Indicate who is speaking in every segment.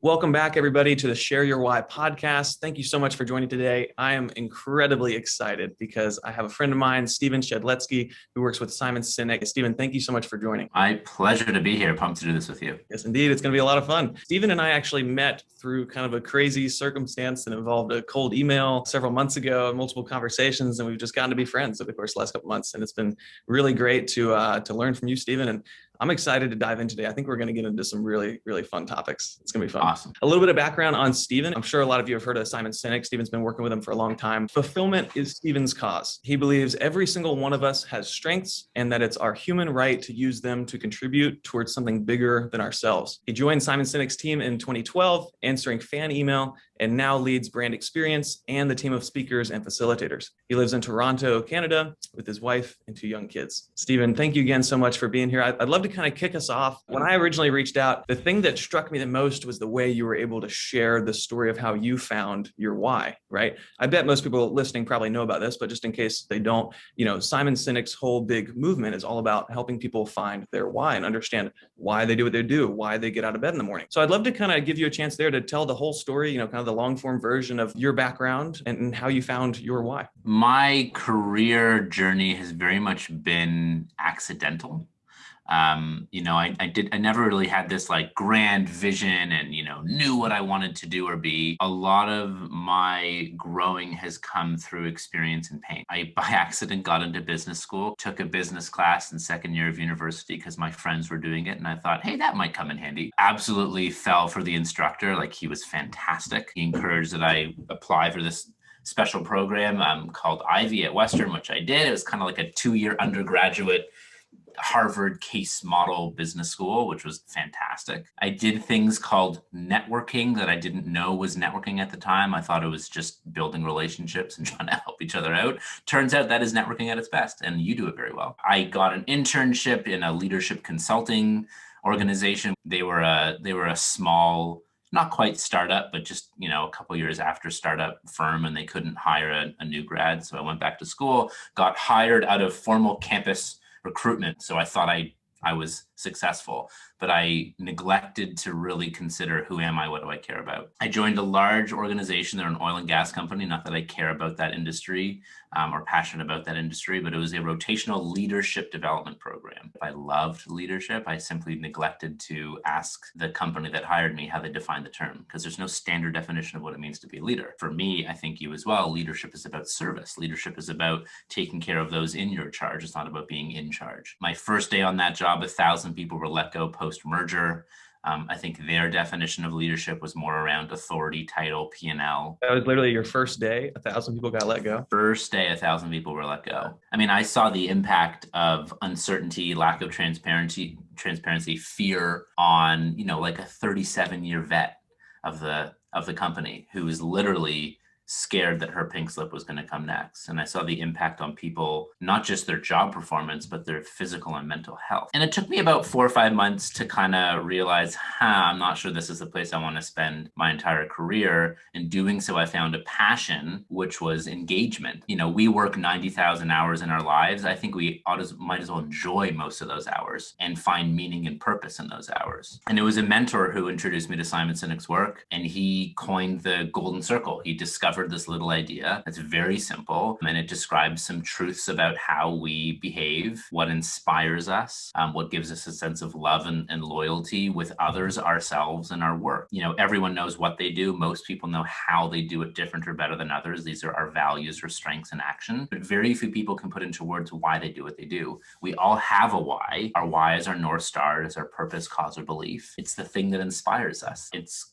Speaker 1: Welcome back, everybody, to the Share Your Why podcast. Thank you so much for joining today. I am incredibly excited because I have a friend of mine, Stephen Shedletzky, who works with Simon Sinek. Stephen, thank you so much for joining.
Speaker 2: My pleasure to be here. Pumped to do this with you.
Speaker 1: Yes, indeed. It's going to be a lot of fun. Stephen and I actually met through kind of a crazy circumstance that involved a cold email several months ago and multiple conversations, and we've just gotten to be friends over the course of the last couple of months. And it's been really great to learn from you, Stephen. And I'm excited to dive in today. I think we're going to get into some really, really fun topics. It's going to be fun.
Speaker 2: Awesome.
Speaker 1: A little bit of background on Stephen. I'm sure a lot of you have heard of Simon Sinek. Stephen's been working with him for a long time. Fulfillment is Stephen's cause. He believes every single one of us has strengths and that it's our human right to use them to contribute towards something bigger than ourselves. He joined Simon Sinek's team in 2012, answering fan email, and now leads brand experience and the team of speakers and facilitators. He lives in Toronto, Canada, with his wife and 2 young kids. Stephen, thank you again so much for being here. I'd love to kind of kick us off. When I originally reached out, the thing that struck me the most was the way you were able to share the story of how you found your why, right? I bet most people listening probably know about this, but just in case they don't, Simon Sinek's whole big movement is all about helping people find their why and understand why they do what they do, why they get out of bed in the morning. So I'd love to kind of give you a chance there to tell the whole story, kind of the long form version of your background and how you found your why.
Speaker 2: My career journey has very much been accidental. I never really had this like grand vision and, knew what I wanted to do or be. A lot of my growing has come through experience and pain. I, by accident, got into business school, took a business class in second year of university because my friends were doing it. And I thought, hey, that might come in handy. Absolutely fell for the instructor. Like, he was fantastic. He encouraged that I apply for this special program called Ivy at Western, which I did. It was kind of like a 2-year undergraduate Harvard case model business school, which was fantastic. I did things called networking that I didn't know was networking at the time. I thought it was just building relationships and trying to help each other out. Turns out that is networking at its best, and you do it very well. I got an internship in a leadership consulting organization. They were a small, not quite startup, but just, a couple years after startup firm, and they couldn't hire a new grad. So I went back to school, got hired out of formal campus recruitment. So I thought I was successful, but I neglected to really consider, who am I? What do I care about? I joined a large organization. They're an oil and gas company. Not that I care about that industry or passionate about that industry, but it was a rotational leadership development program. I loved leadership. I simply neglected to ask the company that hired me how they define the term, because there's no standard definition of what it means to be a leader. For me, I think you as well, leadership is about service. Leadership is about taking care of those in your charge. It's not about being in charge. My first day on that job, 1,000 people were let go post-merger. I think their definition of leadership was more around authority, title, P&L.
Speaker 1: That was literally your first day. 1,000 people got let go.
Speaker 2: First day, 1,000 people were let go. I mean, I saw the impact of uncertainty, lack of transparency, fear on, like a 37-year vet of the company who is literally scared that her pink slip was going to come next. And I saw the impact on people, not just their job performance, but their physical and mental health. And it took me about 4 or 5 months to kind of realize, I'm not sure this is the place I want to spend my entire career. In doing so, I found a passion, which was engagement. We work 90,000 hours in our lives. I think we might as well enjoy most of those hours and find meaning and purpose in those hours. And it was a mentor who introduced me to Simon Sinek's work, and he coined the golden circle. He discovered this little idea that's very simple, and it describes some truths about how we behave, what inspires us, what gives us a sense of love and loyalty with others, ourselves, and our work. Everyone knows what they do. Most people know how they do it different or better than others. These are our values or strengths in action, but very few people can put into words why they do what they do. We all have a why. Our why is our North Star, is our purpose, cause, or belief. It's the thing that inspires us. It's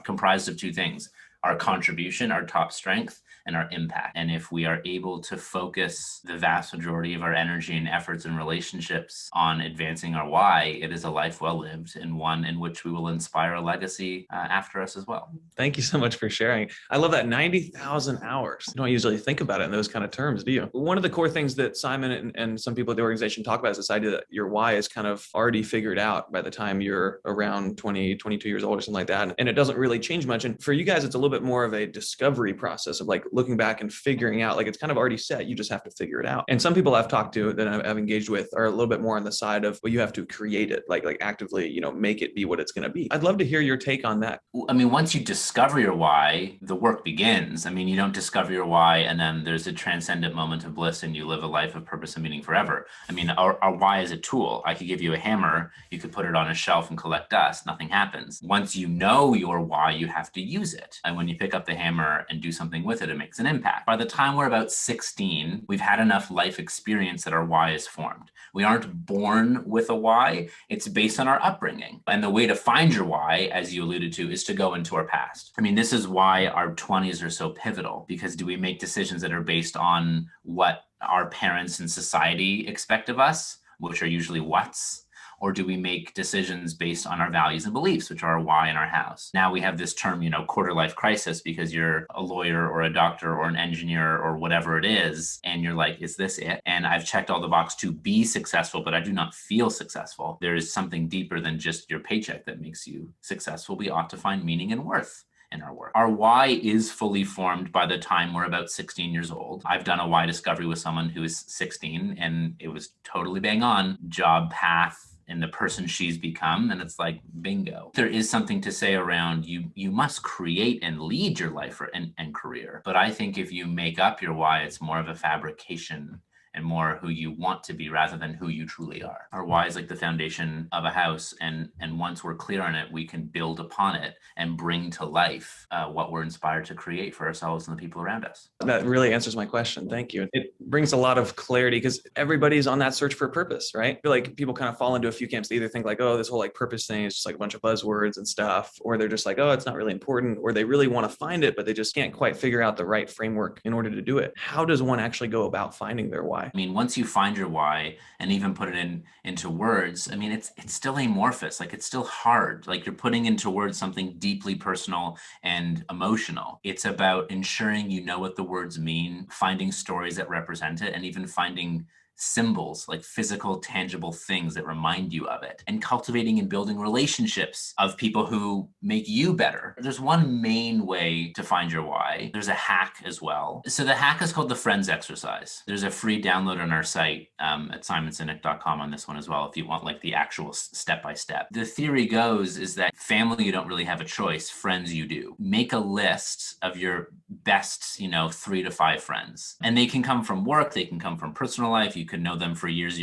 Speaker 2: comprised of 2 things: our contribution, our top strength, and our impact. And if we are able to focus the vast majority of our energy and efforts and relationships on advancing our why, it is a life well lived, and one in which we will inspire a legacy after us as well.
Speaker 1: Thank you so much for sharing. I love that. 90,000 hours. You don't usually think about it in those kind of terms, do you? One of the core things that Simon and some people at the organization talk about is this idea that your why is kind of already figured out by the time you're around 20, 22 years old or something like that. And it doesn't really change much. And for you guys, it's a little little bit more of a discovery process of like looking back and figuring out, like it's kind of already set. You just have to figure it out. And some people I've talked to that I've engaged with are a little bit more on the side of, well, you have to create it, like actively, make it be what it's going to be. I'd love to hear your take on that.
Speaker 2: I mean, once you discover your why, the work begins. I mean, you don't discover your why and then there's a transcendent moment of bliss and you live a life of purpose and meaning forever. I mean, our why is a tool. I could give you a hammer, you could put it on a shelf and collect dust, nothing happens. Once you know your why, you have to use it. And when you pick up the hammer and do something with it, it makes an impact. By the time we're about 16, we've had enough life experience that our why is formed. We aren't born with a why, it's based on our upbringing. And the way to find your why, as you alluded to, is to go into our past. I mean, this is why our 20s are so pivotal, because do we make decisions that are based on what our parents and society expect of us, which are usually what's? Or do we make decisions based on our values and beliefs, which are our why in our house? Now we have this term, quarter life crisis, because you're a lawyer or a doctor or an engineer or whatever it is. And you're like, is this it? And I've checked all the boxes to be successful, but I do not feel successful. There is something deeper than just your paycheck that makes you successful. We ought to find meaning and worth in our work. Our why is fully formed by the time we're about 16 years old. I've done a why discovery with someone who is 16 and it was totally bang on. Job path, and the person she's become, and it's like bingo. There is something to say around you must create and lead your life and career. But I think if you make up your why, it's more of a fabrication and more who you want to be rather than who you truly are. Our why is like the foundation of a house, and once we're clear on it, we can build upon it and bring to life what we're inspired to create for ourselves and the people around us.
Speaker 1: That really answers my question. Thank you. It brings a lot of clarity because everybody's on that search for purpose, right? I feel like people kind of fall into a few camps. They either think like, oh, this whole like purpose thing is just like a bunch of buzzwords and stuff, or they're just like, oh, it's not really important, or they really want to find it, but they just can't quite figure out the right framework in order to do it. How does one actually go about finding their why?
Speaker 2: I mean, once you find your why and even put it into words, I mean, it's still amorphous. Like it's still hard. Like you're putting into words something deeply personal and emotional. It's about ensuring you know what the words mean, finding stories that represent it, and even finding symbols, like physical, tangible things that remind you of it, and cultivating and building relationships of people who make you better. There's one main way to find your why. There's a hack as well. So the hack is called the Friends exercise. There's a free download on our site at simonsinek.com on this one as well, if you want like the actual step-by-step. The theory goes is that family, you don't really have a choice. Friends, you do. Make a list of your best, 3 to 5 friends. And they can come from work, they can come from personal life. You could know them for years,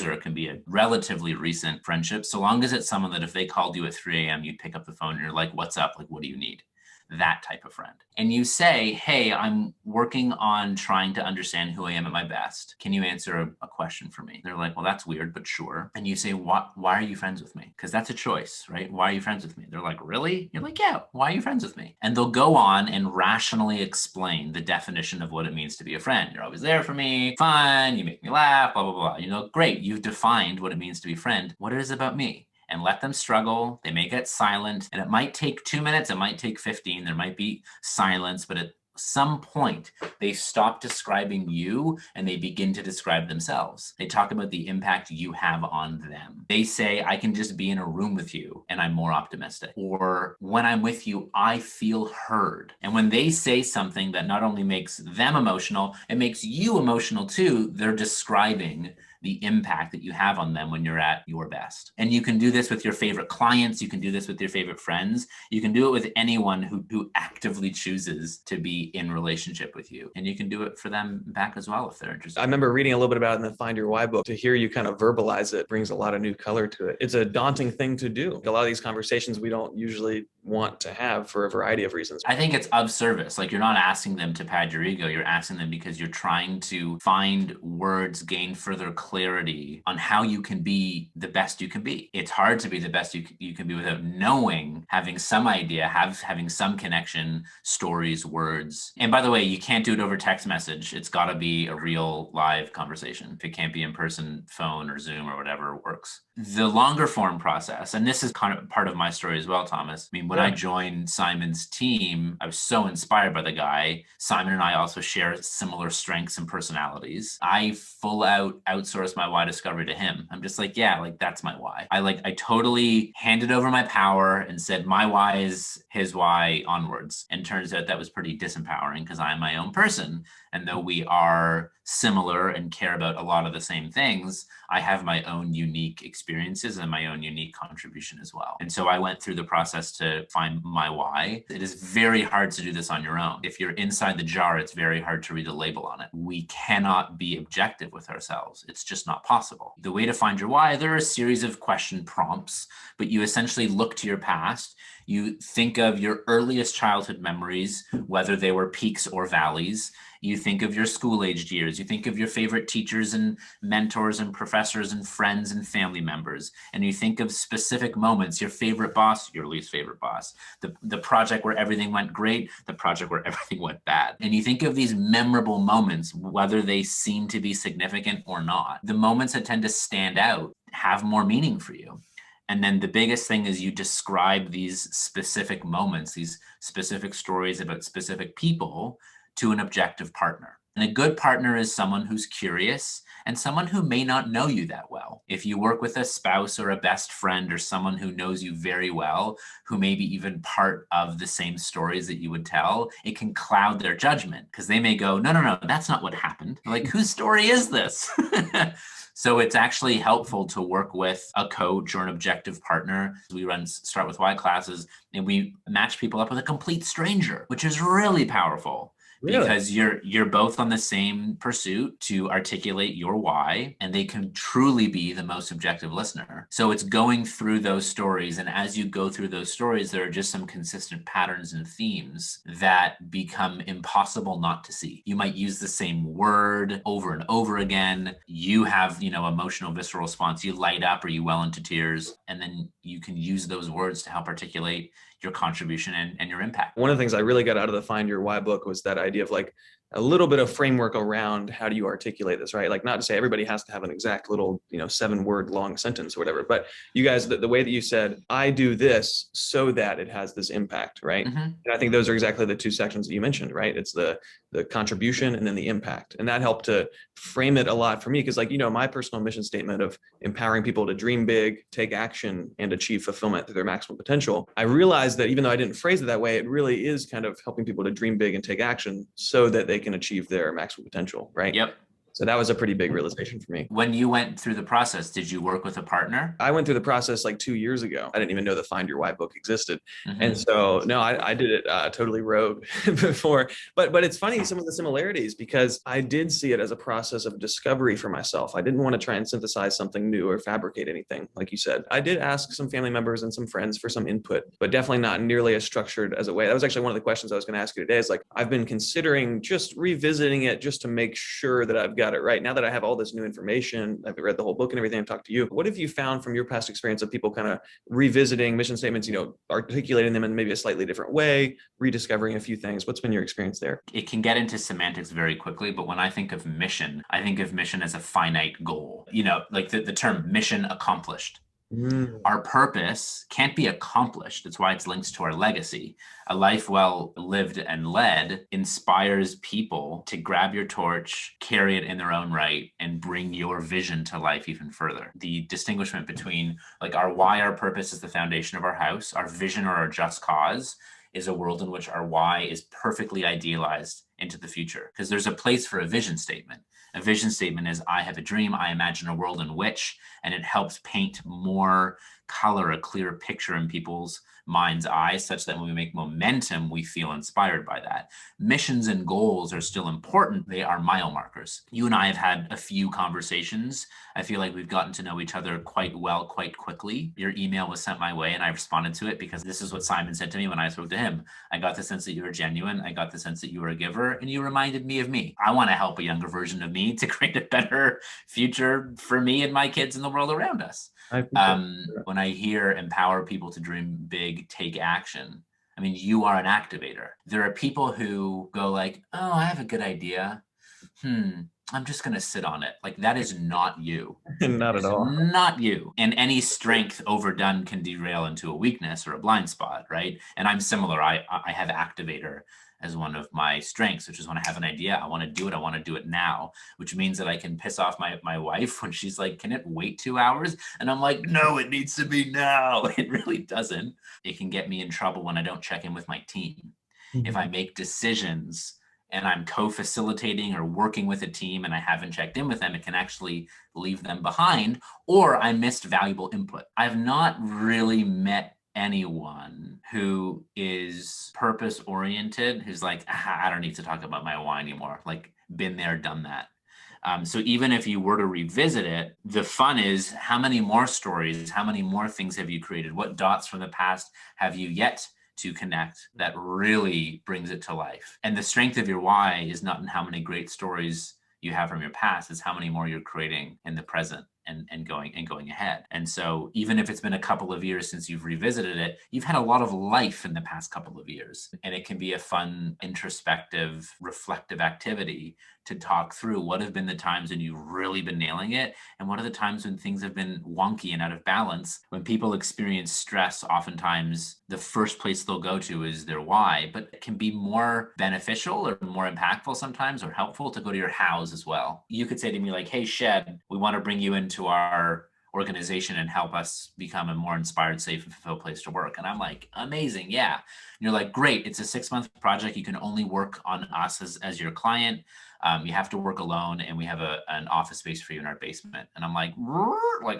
Speaker 2: or it can be a relatively recent friendship. So long as it's someone that if they called you at 3 a.m., you'd pick up the phone and you're like, what's up? Like, what do you need? That type of friend. And you say, hey, I'm working on trying to understand who I am at my best. Can you answer a question for me? They're like, well, that's weird, but sure. And you say, why are you friends with me? Because that's a choice, right? Why are you friends with me? They're like, really? You're like, yeah, why are you friends with me? And they'll go on and rationally explain the definition of what it means to be a friend. You're always there for me, fun, you make me laugh, blah, blah, blah. Great, you've defined what it means to be a friend. What is it about me? And let them struggle. They may get silent, and it might take 2 minutes, it might take 15, there might be silence, but at some point they stop describing you and they begin to describe themselves. They talk about the impact you have on them. They say, I can just be in a room with you and I'm more optimistic. Or when I'm with you, I feel heard. And when they say something that not only makes them emotional, it makes you emotional too, they're describing the impact that you have on them when you're at your best. And you can do this with your favorite clients. You can do this with your favorite friends. You can do it with anyone who actively chooses to be in relationship with you. And you can do it for them back as well if they're interested.
Speaker 1: I remember reading a little bit about it in the Find Your Why book. To hear you kind of verbalize it brings a lot of new color to it. It's a daunting thing to do. A lot of these conversations we don't usually want to have for a variety of reasons.
Speaker 2: I think it's of service. Like you're not asking them to pad your ego. You're asking them because you're trying to find words, gain further clarity on how you can be the best you can be. It's hard to be the best you can be without knowing, having some idea, having some connection, stories, words. And by the way, you can't do it over text message. It's got to be a real live conversation. If it can't be in person, phone or Zoom or whatever works. The longer form process, and this is kind of part of my story as well, Thomas. I mean, when I
Speaker 1: Yeah.
Speaker 2: joined Simon's team, I was so inspired by the guy. Simon and I also share similar strengths and personalities. I full out outsourced my why discovery to him. I'm just like, yeah, like that's my why. I totally handed over my power and said my why is his why onwards. And turns out that was pretty disempowering because I'm my own person. And though we are similar and care about a lot of the same things, I have my own unique experiences and my own unique contribution as well. And so I went through the process to find my why. It is very hard to do this on your own. If you're inside the jar, it's very hard to read the label on it. We cannot be objective with ourselves. It's just not possible. The way to find your why, there are a series of question prompts, but you essentially look to your past. You think of your earliest childhood memories, whether they were peaks or valleys. You think of your school-aged years. You think of your favorite teachers and mentors and professors and friends and family members. And you think of specific moments, your favorite boss, your least favorite boss, the project where everything went great, the project where everything went bad. And you think of these memorable moments, whether they seem to be significant or not. The moments that tend to stand out have more meaning for you. And then the biggest thing is you describe these specific moments, these specific stories about specific people to an objective partner. And a good partner is someone who's curious and someone who may not know you that well. If you work with a spouse or a best friend or someone who knows you very well, who may be even part of the same stories that you would tell, it can cloud their judgment because they may go, no, that's not what happened. Like, whose story is this? So it's actually helpful to work with a coach or an objective partner. We run Start With Why classes, and we match people up with a complete stranger, which is really powerful.
Speaker 1: Really?
Speaker 2: Because you're both on the same pursuit to articulate your why, and they can truly be the most objective listener. So it's going through those stories, and as you go through those stories, there are just some consistent patterns and themes that become impossible not to see. You might use the same word over and over again. You have, emotional visceral response. You light up or you well into tears, and then you can use those words to help articulate your contribution and your impact.
Speaker 1: One of the things I really got out of the Find Your Why book was that idea of like a little bit of framework around how do you articulate this, right? Like, not to say everybody has to have an exact little, 7-word long sentence or whatever, but you guys, the way that you said, I do this so that it has this impact, right?
Speaker 2: Mm-hmm.
Speaker 1: And I think those are exactly the two sections that you mentioned, right? It's the contribution and then the impact. And that helped to frame it a lot for me because, like, my personal mission statement of empowering people to dream big, take action, and achieve fulfillment through their maximum potential. I realized that even though I didn't phrase it that way, it really is kind of helping people to dream big and take action so that they can achieve their maximum potential, right?
Speaker 2: Yep.
Speaker 1: So that was a pretty big realization for me.
Speaker 2: When you went through the process, did you work with a partner?
Speaker 1: I went through the process like 2 years ago. I didn't even know the Find Your Why book existed.
Speaker 2: Mm-hmm.
Speaker 1: And so, no, I did it totally rogue before. But it's funny, some of the similarities, because I did see it as a process of discovery for myself. I didn't want to try and synthesize something new or fabricate anything, like you said. I did ask some family members and some friends for some input, but definitely not nearly as structured as a way. That was actually one of the questions I was going to ask you today is like, I've been considering just revisiting it just to make sure that I've got it right. Now that I have all this new information, I've read the whole book and everything, I've talked to you. What have you found from your past experience of people kind of revisiting mission statements, articulating them in maybe a slightly different way, rediscovering a few things? What's been your experience there?
Speaker 2: It can get into semantics very quickly, but when I think of mission, I think of mission as a finite goal. Like the term mission accomplished. Our purpose can't be accomplished. That's why it's linked to our legacy. A life well lived and led inspires people to grab your torch, carry it in their own right, and bring your vision to life even further. The distinguishment between like our why, our purpose is the foundation of our house, our vision or our just cause is a world in which our why is perfectly idealized into the future. Because there's a place for a vision statement. A vision statement is, I have a dream, I imagine a world in which, and it helps paint more color, a clearer picture in people's mind's eye, such that when we make momentum, we feel inspired by that. Missions and goals are still important. They are mile markers. You and I have had a few conversations. I feel like we've gotten to know each other quite well, quite quickly. Your email was sent my way and I responded to it because this is what Simon said to me when I spoke to him. I got the sense that you were genuine. I got the sense that you were a giver, and you reminded me of me. I want to help a younger version of me to create a better future for me and my kids and the world around us. When I hear empower people to dream big, take action, I mean, you are an activator. There are people who go like, oh, I have a good idea. I'm just going to sit on it. Like, that is not you.
Speaker 1: Not
Speaker 2: It
Speaker 1: at
Speaker 2: is
Speaker 1: all.
Speaker 2: not you. And any strength overdone can derail into a weakness or a blind spot, right? And I'm similar. I have activator as one of my strengths, which is when I have an idea, I want to do it. I want to do it now, which means that I can piss off my wife when she's like, can it wait 2 hours? And I'm like, no, it needs to be now. It really doesn't. It can get me in trouble when I don't check in with my team. If I
Speaker 1: Mhm.
Speaker 2: make decisions and I'm co-facilitating or working with a team and I haven't checked in with them, it can actually leave them behind, or I missed valuable input. I've not really met anyone who is purpose oriented, who's like, I don't need to talk about my why anymore. Like, been there, done that. So even if you were to revisit it, the fun is, how many more stories, how many more things have you created? What dots from the past have you yet to connect that really brings it to life? And the strength of your why is not in how many great stories you have from your past, it's how many more you're creating in the present and going ahead. And so even if it's been a couple of years since you've revisited it, you've had a lot of life in the past couple of years. And it can be a fun, introspective, reflective activity to talk through what have been the times when you've really been nailing it, and what are the times when things have been wonky and out of balance. When people experience stress, oftentimes the first place they'll go to is their why, but it can be more beneficial or more impactful sometimes, or helpful, to go to your hows as well. You could say to me like, hey, Shed, we want to bring you into our organization and help us become a more inspired, safe, and fulfilled place to work. And I'm like, amazing. Yeah. And you're like, great. It's a 6-month project. You can only work on us as your client. You have to work alone, and we have an office space for you in our basement. And I'm like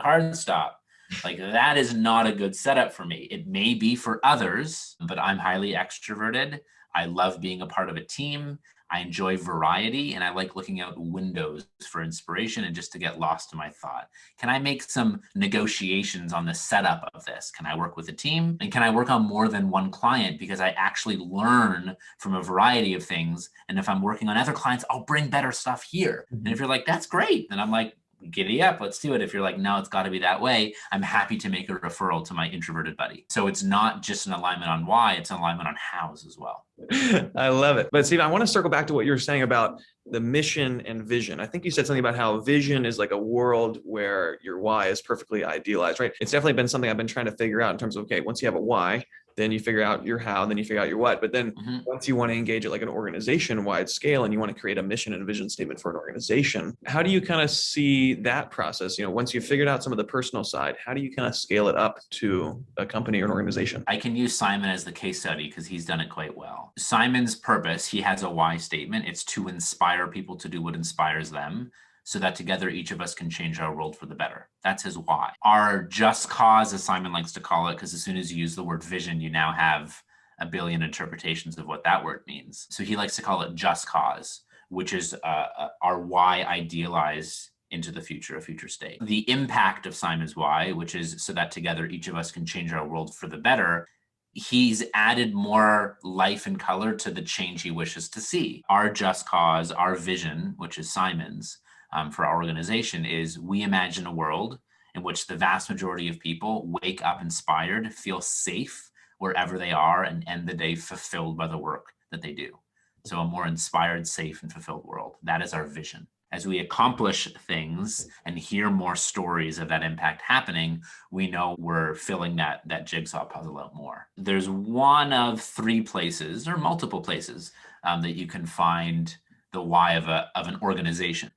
Speaker 2: hard stop. Like, that is not a good setup for me. It may be for others, but I'm highly extroverted. I love being a part of a team. I enjoy variety, and I like looking out windows for inspiration and just to get lost in my thought. Can I make some negotiations on the setup of this? Can I work with a team? And can I work on more than one client? Because I actually learn from a variety of things. And if I'm working on other clients, I'll bring better stuff here. And if you're like, that's great, then I'm like, giddy up, let's do it. If you're like, no, it's got to be that way, I'm happy to make a referral to my introverted buddy. So it's not just an alignment on why, it's an alignment on hows as well.
Speaker 1: I love it. But Steve, I want to circle back to what you were saying about the mission and vision. I think you said something about how vision is like a world where your why is perfectly idealized, right? It's definitely been something I've been trying to figure out in terms of, okay, once you have a why, then you figure out your how, and then you figure out your what. But then once you want to engage at like an organization wide scale and you want to create a mission and a vision statement for an organization, how do you kind of see that process? Once you've figured out some of the personal side, how do you kind of scale it up to a company or an organization?
Speaker 2: I can use Simon as the case study because he's done it quite well. Simon's purpose, he has a why statement. It's to inspire people to do what inspires them, so that together each of us can change our world for the better. That's his why. Our just cause, as Simon likes to call it, because as soon as you use the word vision, you now have a billion interpretations of what that word means. So he likes to call it just cause, which is our why idealized into the future, a future state. The impact of Simon's why, which is so that together each of us can change our world for the better, he's added more life and color to the change he wishes to see. Our just cause, our vision, which is Simon's, for our organization, is we imagine a world in which the vast majority of people wake up inspired, feel safe wherever they are, and end the day fulfilled by the work that they do. So a more inspired, safe, and fulfilled world. That is our vision. As we accomplish things and hear more stories of that impact happening, we know we're filling that jigsaw puzzle out more. There's one of 3 places, or multiple places, that you can find the why of an organization.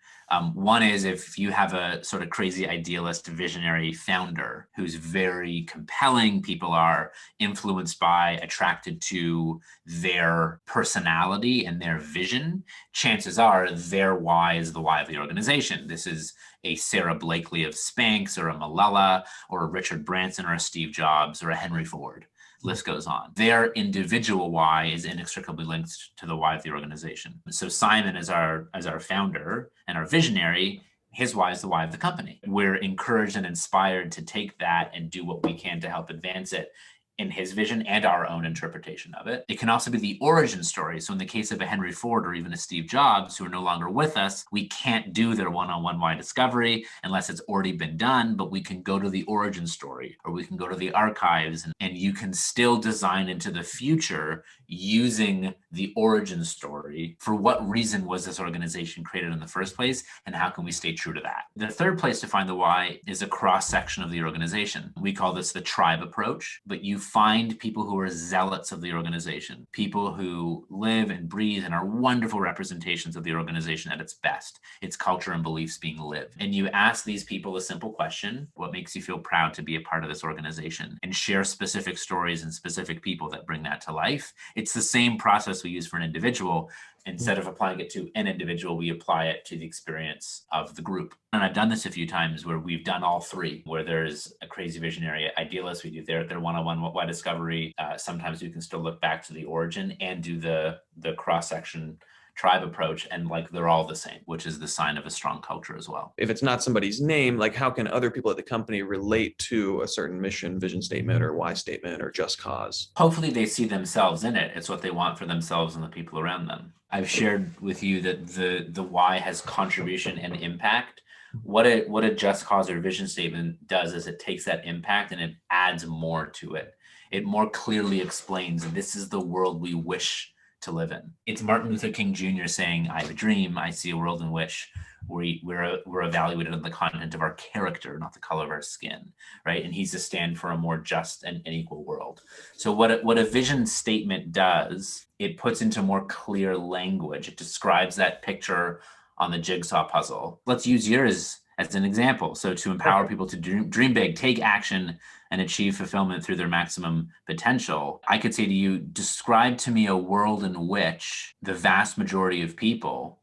Speaker 2: One is if you have a sort of crazy idealist visionary founder who's very compelling, people are influenced by, attracted to their personality and their vision, chances are their why is the why of the organization. This is a Sarah Blakely of Spanx, or a Malala, or a Richard Branson, or a Steve Jobs, or a Henry Ford. List goes on. Their individual why is inextricably linked to the why of the organization. So Simon, as our founder and our visionary, his why is the why of the company. We're encouraged and inspired to take that and do what we can to help advance it in his vision and our own interpretation of it. It can also be the origin story. So in the case of a Henry Ford or even a Steve Jobs, who are no longer with us, we can't do their one-on-one why discovery unless it's already been done, but we can go to the origin story, or we can go to the archives, and you can still design into the future using the origin story. For what reason was this organization created in the first place, and how can we stay true to that? The third place to find the why is a cross-section of the organization. We call this the tribe approach, but you find people who are zealots of the organization, people who live and breathe and are wonderful representations of the organization at its best, its culture and beliefs being lived. And you ask these people a simple question: what makes you feel proud to be a part of this organization? And share specific stories and specific people that bring that to life. It's the same process we use for an individual. Instead of applying it to an individual, we apply it to the experience of the group. And I've done this a few times where we've done all three, where there's a crazy visionary idealist, we do their one-on-one why discovery. Sometimes we can still look back to the origin and do the cross-section tribe approach, and like they're all the same, which is the sign of a strong culture as well.
Speaker 1: If it's not somebody's name, like how can other people at the company relate to a certain mission, vision statement, or why statement, or just cause?
Speaker 2: Hopefully they see themselves in it. It's what they want for themselves and the people around them. I've shared with you that the why has contribution and impact. What a just cause or vision statement does is it takes that impact and it adds more to it. It more clearly explains this is the world we wish to live in. It's Martin Luther King Jr. saying, I have a dream. I see a world in which we're evaluated on the content of our character, not the color of our skin, right? And he's to stand for a more just and equal world. So what a vision statement does, it puts into more clear language. It describes that picture on the jigsaw puzzle. Let's use yours as an example. So to empower people to dream big, take action, and achieve fulfillment through their maximum potential, I could say to you, describe to me a world in which the vast majority of people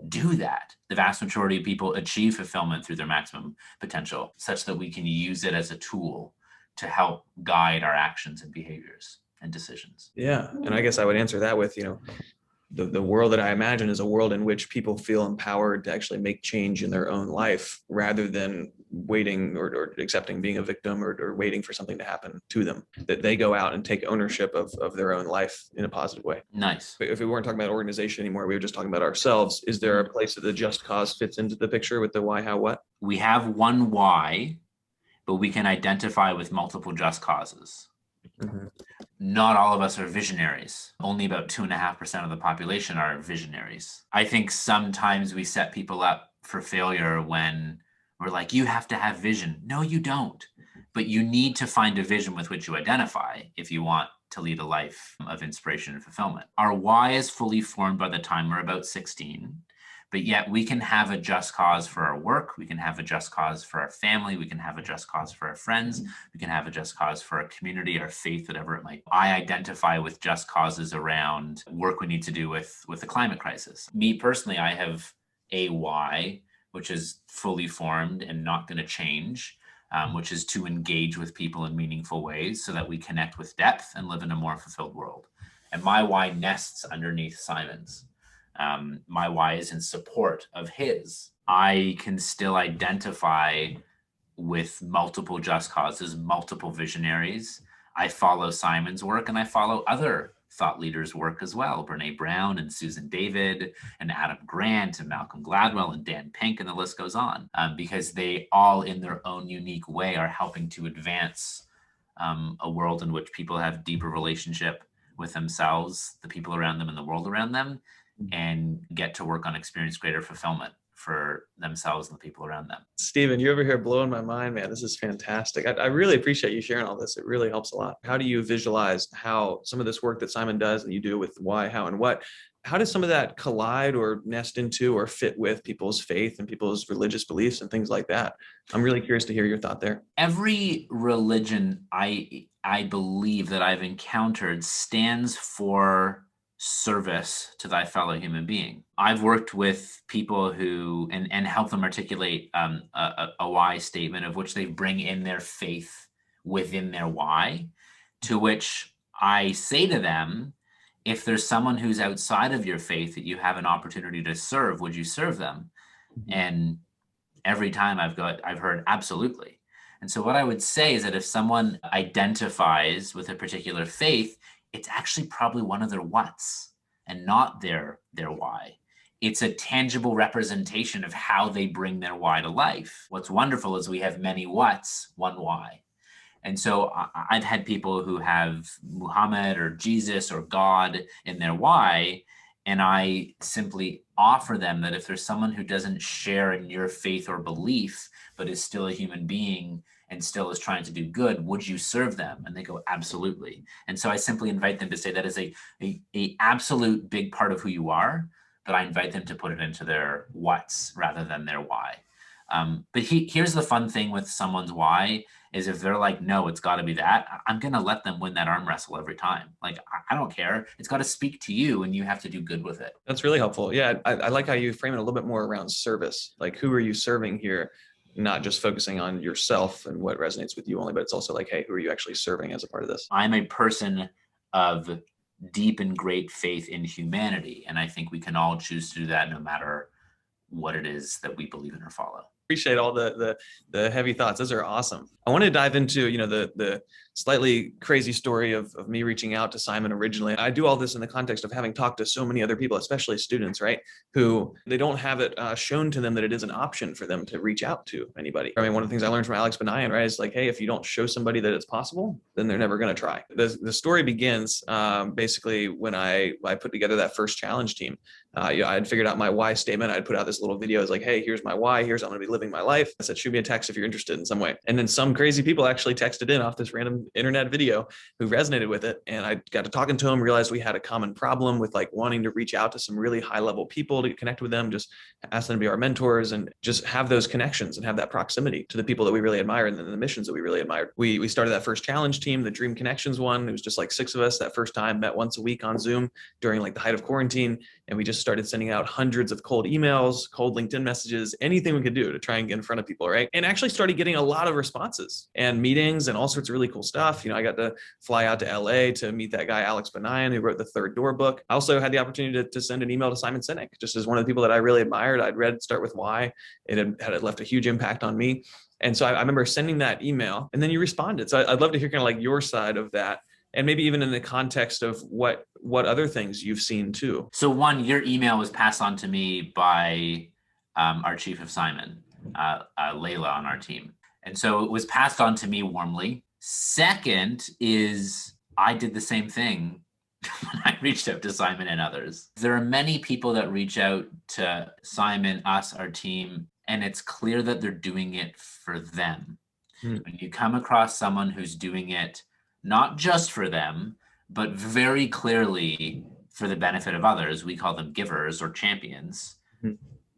Speaker 2: do that. The vast majority of people achieve fulfillment through their maximum potential, such that we can use it as a tool to help guide our actions and behaviors and decisions.
Speaker 1: Yeah. And I guess I would answer that with, the world that I imagine is a world in which people feel empowered to actually make change in their own life rather than waiting or accepting being a victim or waiting for something to happen to them, that they go out and take ownership of their own life in a positive way.
Speaker 2: Nice.
Speaker 1: But if we weren't talking about organization anymore, we were just talking about ourselves. Is there a place that the just cause fits into the picture with the why, how, what?
Speaker 2: We have one why, but we can identify with multiple just causes. Mm-hmm. Not all of us are visionaries. Only about 2.5% of the population are visionaries. I think sometimes we set people up for failure when we're like, you have to have vision. No, you don't. But you need to find a vision with which you identify if you want to lead a life of inspiration and fulfillment. Our why is fully formed by the time we're about 16. But yet we can have a just cause for our work. We can have a just cause for our family. We can have a just cause for our friends. We can have a just cause for our community, our faith, whatever it might be. I identify with just causes around work we need to do with the climate crisis. Me personally, I have a why, which is fully formed and not going to change, which is to engage with people in meaningful ways so that we connect with depth and live in a more fulfilled world. And my why nests underneath Simon's. My why is in support of his. I can still identify with multiple just causes, multiple visionaries. I follow Simon's work and I follow other thought leaders' work as well. Brene Brown and Susan David and Adam Grant and Malcolm Gladwell and Dan Pink, and the list goes on, because they all in their own unique way are helping to advance a world in which people have deeper relationship with themselves, the people around them, and the world around them, and get to work on experience greater fulfillment for themselves and the people around them.
Speaker 1: Stephen, you over here blowing my mind, man. This is fantastic. I really appreciate you sharing all this. It really helps a lot. How do you visualize how some of this work that Simon does and you do with why, how, and what, how does some of that collide or nest into or fit with people's faith and people's religious beliefs and things like that? I'm really curious to hear your thought there.
Speaker 2: Every religion I believe that I've encountered stands for service to thy fellow human being. I've worked with people who and help them articulate a why statement of which they bring in their faith within their why, to which I say to them, if there's someone who's outside of your faith that you have an opportunity to serve, would you serve them? And every time I've heard absolutely. And so what I would say is that if someone identifies with a particular faith, it's actually probably one of their whats and not their why. It's a tangible representation of how they bring their why to life. What's wonderful is we have many whats, one why. And so I've had people who have Muhammad or Jesus or God in their why, and I simply offer them that if there's someone who doesn't share in your faith or belief, but is still a human being and still is trying to do good, would you serve them? And they go, absolutely. And so I simply invite them to say that is a absolute big part of who you are, but I invite them to put it into their what's rather than their why. But here's the fun thing with someone's why is if they're like, no, it's got to be that, I'm going to let them win that arm wrestle every time. Like, I don't care. It's got to speak to you and you have to do good with it.
Speaker 1: That's really helpful. Yeah, I like how you frame it a little bit more around service. Like, who are you serving here? Not just focusing on yourself and what resonates with you only, but it's also like, hey, who are you actually serving as a part of this?
Speaker 2: I'm a person of deep and great faith in humanity. And I think we can all choose to do that no matter what it is that we believe in or follow.
Speaker 1: Appreciate all the heavy thoughts. Those are awesome. I want to dive into, the slightly crazy story of me reaching out to Simon originally. I do all this in the context of having talked to so many other people, especially students, right? Who they don't have it shown to them that it is an option for them to reach out to anybody. I mean, one of the things I learned from Alex Benayan, right, is like, hey, if you don't show somebody that it's possible, then they're never going to try. The story begins basically when I put together that first challenge team. I had figured out my why statement. I'd put out this little video. It's like, hey, here's my why. Here's how I'm going to be living my life. I said, shoot me a text if you're interested in some way. And then some crazy people actually texted in off this random internet video who resonated with it. And I got to talking to them, realized we had a common problem with like wanting to reach out to some really high level people to connect with them, just ask them to be our mentors and just have those connections and have that proximity to the people that we really admire and the missions that we really admired. We started that first challenge team, the Dream Connections one. It was just like 6 of us that first time, met once a week on Zoom during like the height of quarantine. And we just started sending out hundreds of cold emails, cold LinkedIn messages, anything we could do to try and get in front of people, right? And actually started getting a lot of responses and meetings and all sorts of really cool stuff. I got to fly out to LA to meet that guy, Alex Benayan, who wrote the Third Door book. I also had the opportunity to send an email to Simon Sinek, just as one of the people that I really admired. I'd read Start With Why. It had left a huge impact on me. And so I remember sending that email and then you responded. So I'd love to hear kind of like your side of that. And maybe even in the context of what other things you've seen too.
Speaker 2: So one, your email was passed on to me by our chief of Simon, Layla on our team. And so it was passed on to me warmly. Second is I did the same thing when I reached out to Simon and others. There are many people that reach out to Simon, us, our team, and it's clear that they're doing it for them. When you come across someone who's doing it not just for them, but very clearly for the benefit of others, we call them givers or champions.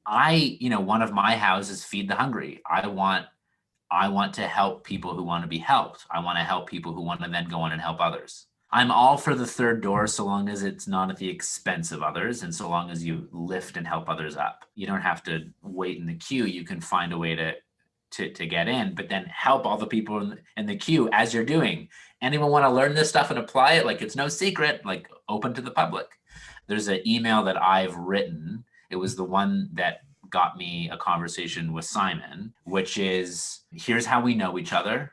Speaker 2: One of my houses, Feed the Hungry. I want to help people who want to be helped. I want to help people who want to then go on and help others. I'm all for the third door so long as it's not at the expense of others and so long as you lift and help others up. You don't have to wait in the queue. You can find a way to get in, but then help all the people in the queue as you're doing. Anyone want to learn this stuff and apply it? Like, it's no secret, like open to the public. There's an email that I've written. It was the one that got me a conversation with Simon, which is, here's how we know each other,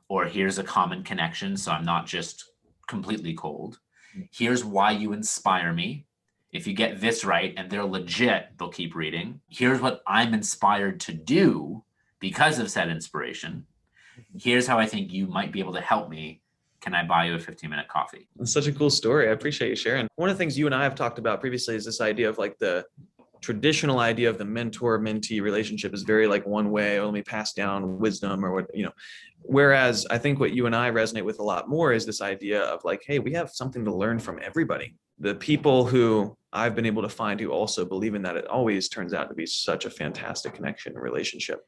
Speaker 2: or here's a common connection. So I'm not just completely cold. Here's why you inspire me. If you get this right and they're legit, they'll keep reading. Here's what I'm inspired to do because of said inspiration. Here's how I think you might be able to help me. Can I buy you a 15-minute coffee?
Speaker 1: That's such a cool story. I appreciate you sharing. One of the things you and I have talked about previously is this idea of like the traditional idea of the mentor-mentee relationship is very like one way, only pass down wisdom or what, whereas I think what you and I resonate with a lot more is this idea of like, hey, we have something to learn from everybody. The people who I've been able to find who also believe in that, it always turns out to be such a fantastic connection and relationship.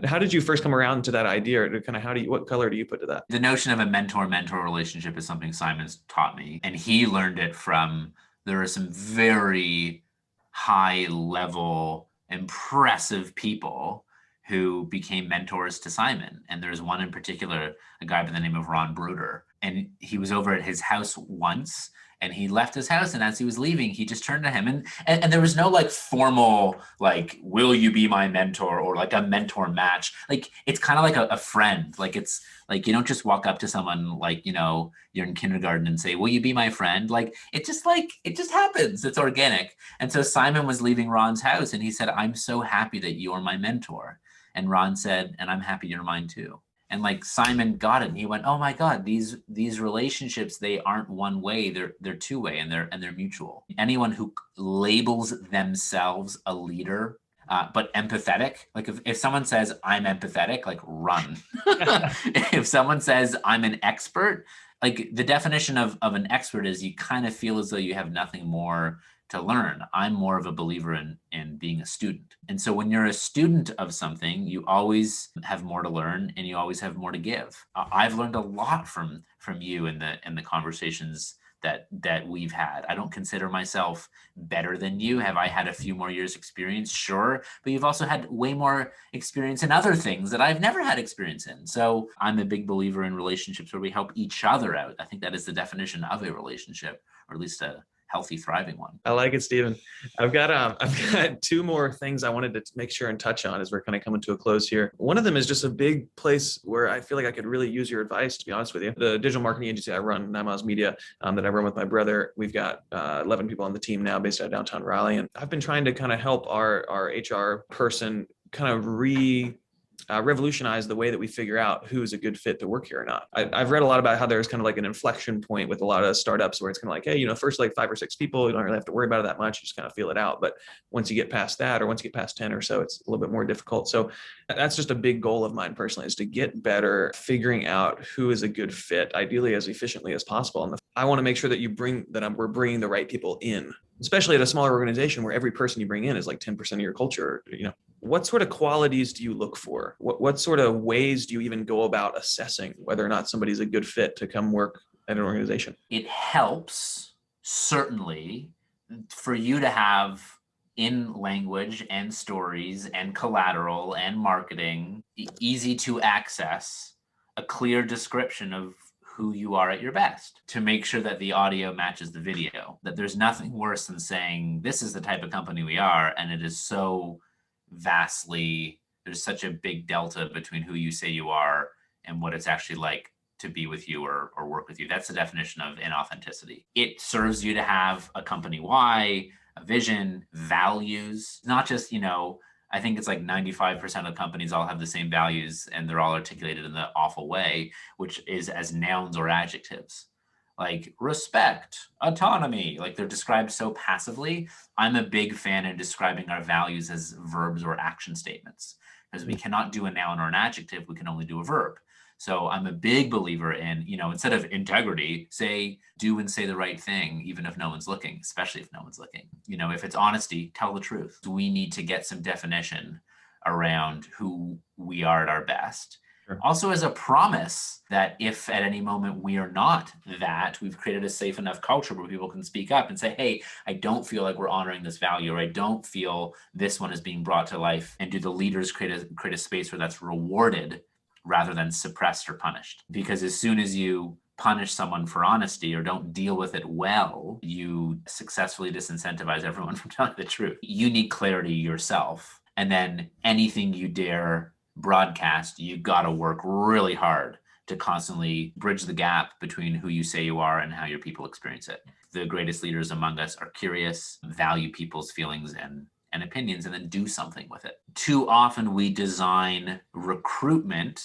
Speaker 1: How did you first come around to that idea, or kind of what color do you put to that?
Speaker 2: The notion of a mentor-mentor relationship is something Simon's taught me, and he learned it from, there are some very high level, impressive people who became mentors to Simon. And there's one in particular, a guy by the name of Ron Bruder. And he was over at his house once And he left his house, and as he was leaving, he just turned to him, and there was no like formal like, will you be my mentor, or like a mentor match. Like, it's kind of like a friend. Like, it's like, you don't just walk up to someone like, you're in kindergarten and say, will you be my friend? Like, it just happens. It's organic. And so Simon was leaving Ron's house, and he said, I'm so happy that you're my mentor. And Ron said, and I'm happy you're mine too. And like, Simon got it, and he went, oh my God, these relationships, they aren't one way, they're two way, and they're mutual. Anyone who labels themselves a leader, but empathetic, like if someone says I'm empathetic, like, run. If someone says I'm an expert, like, the definition of an expert is you kind of feel as though you have nothing more to learn. I'm more of a believer in being a student. And so when you're a student of something, you always have more to learn, and you always have more to give. I've learned a lot from you in the conversations that we've had. I don't consider myself better than you. Have I had a few more years experience? Sure. But you've also had way more experience in other things that I've never had experience in. So I'm a big believer in relationships where we help each other out. I think that is the definition of a relationship, or at least a healthy, thriving one.
Speaker 1: I like it, Stephen. I've got two more things I wanted to make sure and touch on as we're kind of coming to a close here. One of them is just a big place where I feel like I could really use your advice, to be honest with you. The digital marketing agency I run, 9 Miles Media, that I run with my brother, we've got 11 people on the team now based out of downtown Raleigh. And I've been trying to kind of help our HR person kind of revolutionize the way that we figure out who is a good fit to work here or not. I've read a lot about how there's kind of like an inflection point with a lot of startups where it's kind of like, hey, first like 5 or 6 people, you don't really have to worry about it that much. You just kind of feel it out. But once you get past that, or once you get past 10 or so, it's a little bit more difficult. So that's just a big goal of mine personally, is to get better figuring out who is a good fit, ideally as efficiently as possible. And I want to make sure that we're bringing the right people in, especially at a smaller organization where every person you bring in is like 10% of your culture. What sort of qualities do you look for? What sort of ways do you even go about assessing whether or not somebody's a good fit to come work at an organization?
Speaker 2: It helps, certainly, for you to have, in language and stories and collateral and marketing, easy to access, a clear description of who you are at your best, to make sure that the audio matches the video, that there's nothing worse than saying, this is the type of company we are, and it is so vastly, there's such a big delta between who you say you are and what it's actually like to be with you or work with you. That's the definition of inauthenticity. It serves you to have a company why, a vision, values, not just, I think it's like 95% of companies all have the same values, and they're all articulated in the awful way, which is as nouns or adjectives. Like respect, autonomy, like they're described so passively. I'm a big fan in describing our values as verbs or action statements, because we cannot do a noun or an adjective, we can only do a verb. So I'm a big believer in, instead of integrity, say, do and say the right thing, even if no one's looking, especially if no one's looking. If it's honesty, tell the truth. We need to get some definition around who we are at our best. Sure. Also, as a promise that if at any moment we are not that, we've created a safe enough culture where people can speak up and say, hey, I don't feel like we're honoring this value, or I don't feel this one is being brought to life. And do the leaders create a space where that's rewarded rather than suppressed or punished? Because as soon as you punish someone for honesty or don't deal with it well, you successfully disincentivize everyone from telling the truth. You need clarity yourself. And then anything you dare broadcast, you got to work really hard to constantly bridge the gap between who you say you are and how your people experience it. The greatest leaders among us are curious, value people's feelings and opinions, and then do something with it. Too often we design recruitment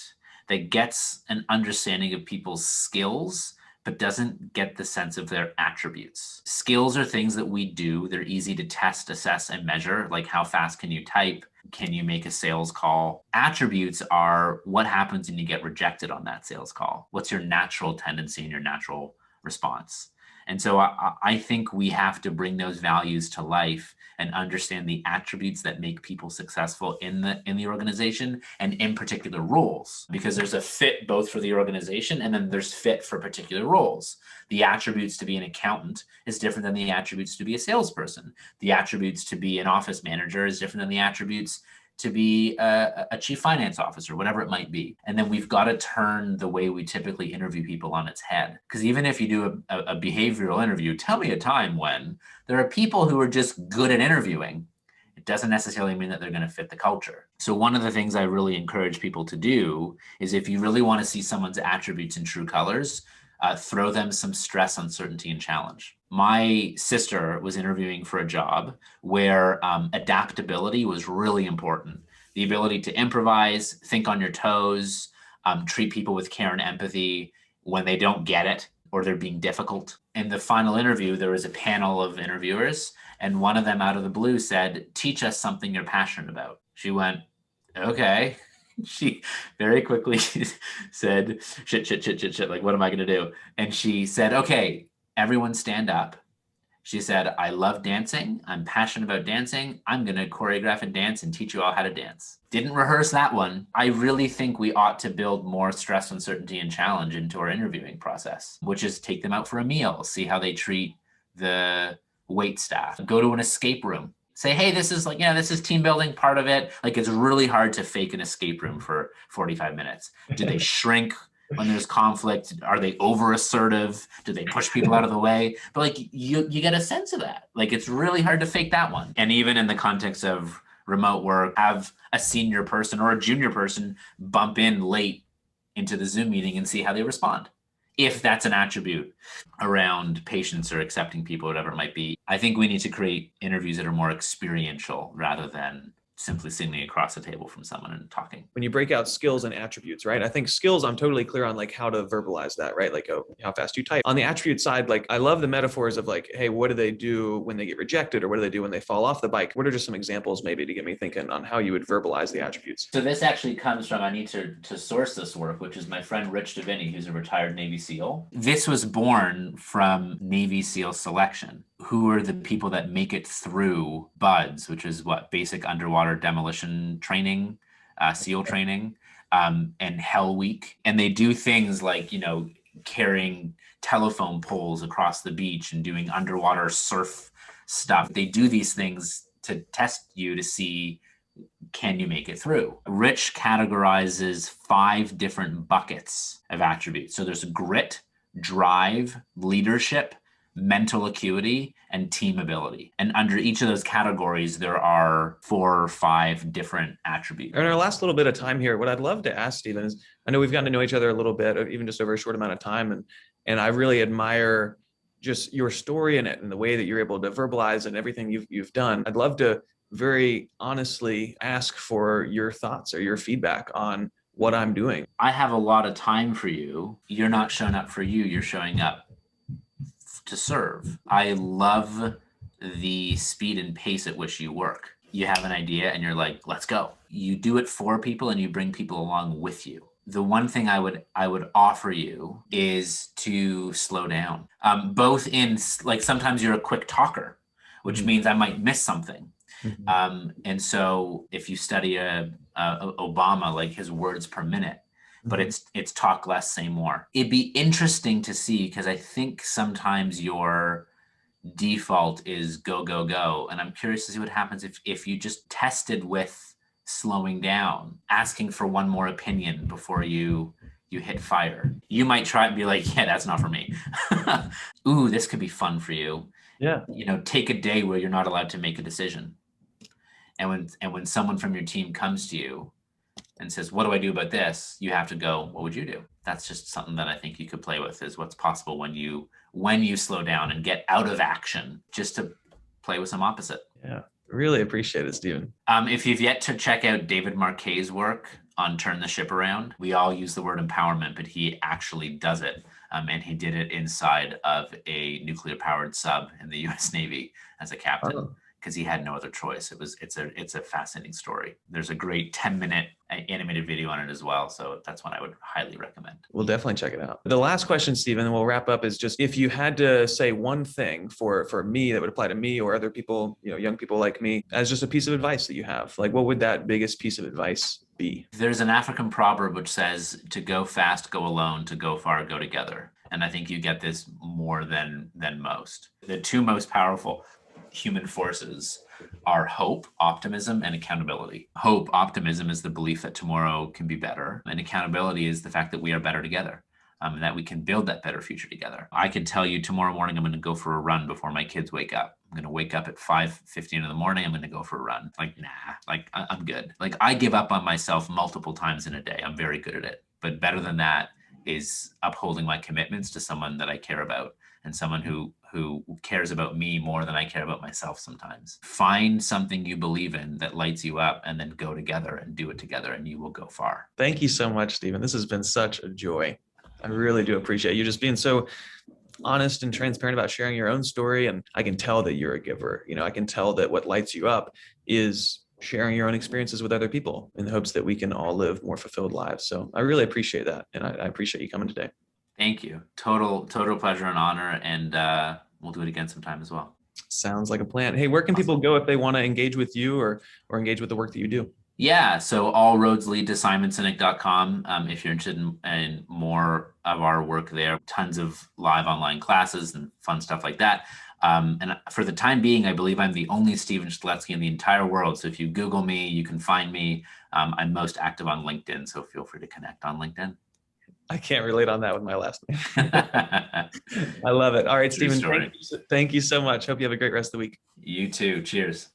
Speaker 2: that gets an understanding of people's skills, but doesn't get the sense of their attributes. Skills are things that we do. They're easy to test, assess, and measure, like how fast can you type? Can you make a sales call? Attributes are what happens when you get rejected on that sales call. What's your natural tendency and your natural response? And so I think we have to bring those values to life and understand the attributes that make people successful in the organization and in particular roles, because there's a fit both for the organization and then there's fit for particular roles. The attributes to be an accountant is different than the attributes to be a salesperson. The attributes to be an office manager is different than the attributes to be a chief finance officer, whatever it might be. And then we've got to turn the way we typically interview people on its head. Because even if you do a behavioral interview, tell me a time when, there are people who are just good at interviewing. It doesn't necessarily mean that they're going to fit the culture. So one of the things I really encourage people to do is, if you really want to see someone's attributes in true colors, throw them some stress, uncertainty, and challenge. My sister was interviewing for a job where adaptability was really important. The ability to improvise, think on your toes, treat people with care and empathy when they don't get it or they're being difficult. In the final interview, there was a panel of interviewers, and one of them out of the blue said, "Teach us something you're passionate about." She went, "Okay." She very quickly said, shit, like, what am I going to do? And she said, "Okay, everyone stand up." She said, "I love dancing. I'm passionate about dancing. I'm going to choreograph a dance and teach you all how to dance." Didn't rehearse that one. I really think we ought to build more stress, uncertainty, and challenge into our interviewing process, which is take them out for a meal, see how they treat the wait staff, go to an escape room. Say, "Hey, this is this is team building part of it." Like, it's really hard to fake an escape room for 45 minutes. Do they shrink when there's conflict? Are they over assertive? Do they push people out of the way? But like, you get a sense of that. Like, it's really hard to fake that one. And even in the context of remote work, have a senior person or a junior person bump in late into the Zoom meeting and see how they respond, if that's an attribute around patience or accepting people, whatever it might be. I think we need to create interviews that are more experiential rather than simply sitting across the table from someone and talking.
Speaker 1: When you break out skills and attributes, right? I think skills, I'm totally clear on like how to verbalize that, right? Like how fast you type. On the attribute side, like I love the metaphors of like, hey, what do they do when they get rejected, or what do they do when they fall off the bike? What are just some examples maybe to get me thinking on how you would verbalize the attributes?
Speaker 2: So this actually comes from, I need to source this work, which is my friend Rich Davini, who's a retired Navy SEAL. This was born from Navy SEAL selection. Who are the people that make it through BUDS, which is basic underwater demolition training, SEAL training, and Hell Week. And they do things like, carrying telephone poles across the beach and doing underwater surf stuff. They do these things to test you to see, can you make it through? Rich categorizes 5 different buckets of attributes. So there's grit, drive, leadership, mental acuity, and team ability. And under each of those categories, there are 4 or 5 different attributes.
Speaker 1: In our last little bit of time here, what I'd love to ask Stephen is, I know we've gotten to know each other a little bit, even just over a short amount of time. And I really admire just your story in it and the way that you're able to verbalize and everything you've done. I'd love to very honestly ask for your thoughts or your feedback on what I'm doing.
Speaker 2: I have a lot of time for you. You're not showing up for you. You're showing up to serve. I love the speed and pace at which you work. You have an idea and you're like, let's go. You do it for people and you bring people along with you. The one thing I would offer you is to slow down. Both in, like, sometimes you're a quick talker, which means I might miss something. And so if you study Obama, like, his words per minute, but it's talk less, say more. It'd be interesting to see, because I think sometimes your default is go, go, go. And I'm curious to see what happens if you just tested with slowing down, asking for one more opinion before you hit fire. You might try and be like, yeah, that's not for me. Ooh, this could be fun for you.
Speaker 1: Yeah.
Speaker 2: Take a day where you're not allowed to make a decision. And when someone from your team comes to you and says, what do I do about this? You have to go, what would you do? That's just something that I think you could play with, is what's possible when you slow down and get out of action, just to play with some opposite.
Speaker 1: Yeah, really appreciate it, Stephen.
Speaker 2: If you've yet to check out David Marquet's work on Turn the Ship Around, we all use the word empowerment, but he actually does it. And he did it inside of a nuclear powered sub in the US Navy as a captain. Because he had no other choice. It's a fascinating story. There's a great 10-minute animated video on it as well. So that's one I would highly recommend.
Speaker 1: We'll definitely check it out. The last question, Stephen, and we'll wrap up, is just, if you had to say one thing for me that would apply to me or other people, young people like me, as just a piece of advice that you have, like, what would that biggest piece of advice be?
Speaker 2: There's an African proverb which says, to go fast, go alone, to go far, go together. And I think you get this more than most. The 2 most powerful human forces are hope, optimism, and accountability. Hope, optimism is the belief that tomorrow can be better, and accountability is the fact that we are better together. And that we can build that better future together. I can tell you tomorrow morning I'm going to go for a run before my kids wake up. I'm going to wake up at 5:15 in the morning. I'm going to go for a run. Like, nah, like I'm good. Like I give up on myself multiple times in a day. I'm very good at it. But better than that is upholding my commitments to someone that I care about and someone who cares about me more than I care about myself sometimes. Find something you believe in that lights you up and then go together and do it together and you will go far.
Speaker 1: Thank you so much, Stephen. This has been such a joy. I really do appreciate you just being so honest and transparent about sharing your own story. And I can tell that you're a giver. I can tell that what lights you up is sharing your own experiences with other people in the hopes that we can all live more fulfilled lives. So I really appreciate that. And I appreciate you coming today.
Speaker 2: Thank you. Total pleasure and honor. And we'll do it again sometime as well.
Speaker 1: Sounds like a plan. Hey, where can people go if they want to engage with you or engage with the work that you do?
Speaker 2: Yeah, so all roads lead to simonsinek.com. If you're interested in more of our work there, tons of live online classes and fun stuff like that. And for the time being, I believe I'm the only Stephen Shedletzky in the entire world. So if you Google me, you can find me. I'm most active on LinkedIn, so feel free to connect on LinkedIn.
Speaker 1: I can't relate on that with my last name. I love it. All right, Stephen, thank you so much. Hope you have a great rest of the week.
Speaker 2: You too. Cheers.